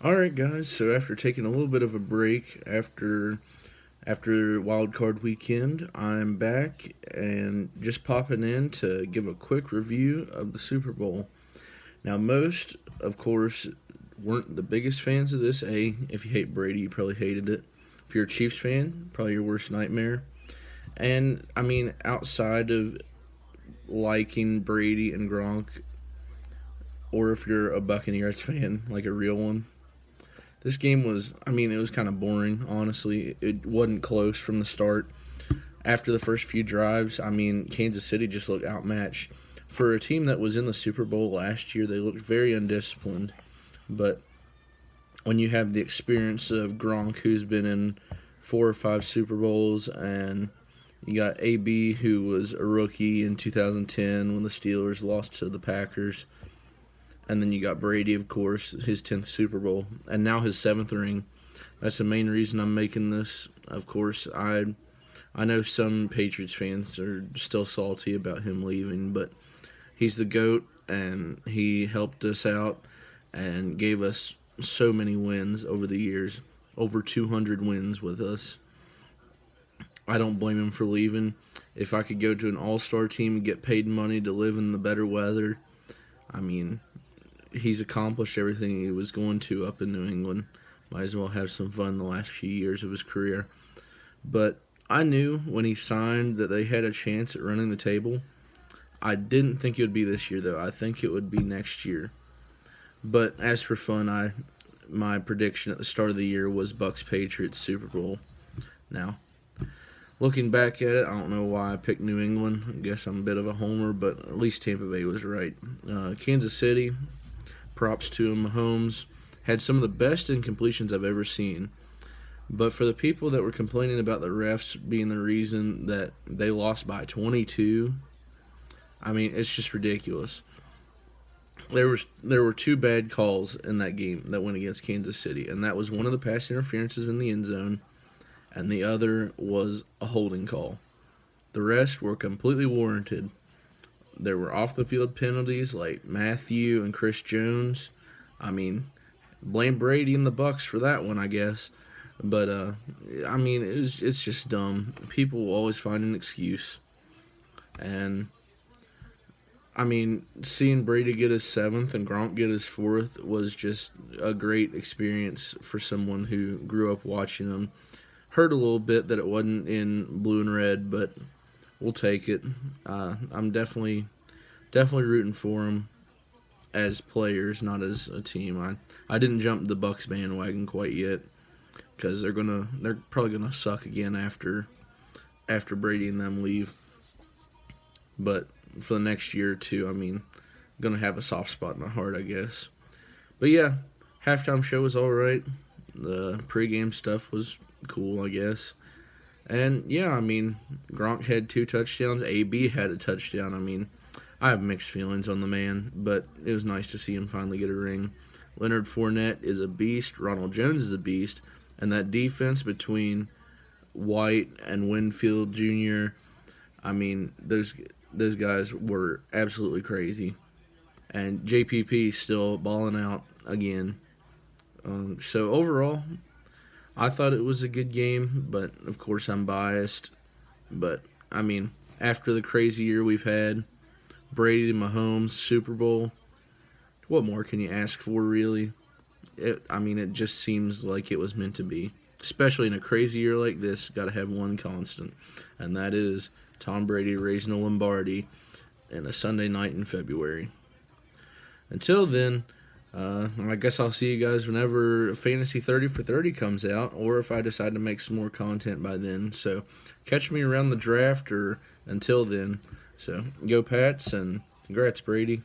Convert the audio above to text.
All right, guys. So after taking a little bit of a break after Wild Card Weekend, I'm back and just popping in to give a quick review of the Super Bowl. Now, most, of course, weren't the biggest fans of this. If you hate Brady, you probably hated it. If you're a Chiefs fan, probably your worst nightmare. And I mean, outside of liking Brady and Gronk, or if you're a Buccaneers fan, like a real one, this game was, I mean, it was kind of boring, honestly. It wasn't close from the start. After the first few drives, I mean, Kansas City just looked outmatched. For a team that was in the Super Bowl last year, they looked very undisciplined. But when you have the experience of Gronk, who's been in 4 or 5 Super Bowls, and you got AB, who was a rookie in 2010 when the Steelers lost to the Packers, and then you got Brady, of course, his 10th Super Bowl, and now his 7th ring. That's the main reason I'm making this. Of course, I know some Patriots fans are still salty about him leaving, but he's the GOAT, and he helped us out and gave us so many wins over the years. Over 200 wins with us. I don't blame him for leaving. If I could go to an all-star team and get paid money to live in the better weather, I mean, he's accomplished everything he was going to up in New England. Might as well have some fun the last few years of his career. But I knew when he signed that they had a chance at running the table. I didn't think it would be this year, though. I think it would be next year. But as for fun, my prediction at the start of the year was Bucks Patriots Super Bowl. Now, looking back at it, I don't know why I picked New England. I guess I'm a bit of a homer, but at least Tampa Bay was right. Kansas City, props to him. Mahomes had some of the best incompletions I've ever seen. But for the people that were complaining about the refs being the reason that they lost by 22, I mean, it's just ridiculous. There were 2 bad calls in that game that went against Kansas City, and that was one of the pass interferences in the end zone, and the other was a holding call. The rest were completely warranted. There were off-the-field penalties like Matthew and Chris Jones. I mean, blame Brady and the Bucks for that one, I guess. But I mean, it's just dumb. People will always find an excuse, and I mean, seeing Brady get his 7th and Gronk get his 4th was just a great experience for someone who grew up watching them. Hurt a little bit that it wasn't in blue and red, but we'll take it. I'm definitely rooting for them as players, not as a team. I didn't jump the Bucks bandwagon quite yet because they're probably gonna suck again after Brady and them leave. But for the next year or two, I mean, gonna have a soft spot in my heart, I guess. But yeah, halftime show was all right. The pregame stuff was cool, I guess. And yeah, I mean, Gronk had 2 touchdowns. AB had a touchdown. I mean, I have mixed feelings on the man, but it was nice to see him finally get a ring. Leonard Fournette is a beast. Ronald Jones is a beast. And that defense between White and Winfield Jr., I mean, those guys were absolutely crazy. And JPP still balling out again. So overall, I thought it was a good game, but of course I'm biased. But, I mean, after the crazy year we've had, Brady and Mahomes, Super Bowl, what more can you ask for, really? It just seems like it was meant to be. Especially in a crazy year like this, got to have one constant, and that is Tom Brady raising a Lombardi in a Sunday night in February. Until then, I guess I'll see you guys whenever Fantasy 30 for 30 comes out, or if I decide to make some more content by then. So catch me around the draft or until then. So go Pats, and congrats, Brady.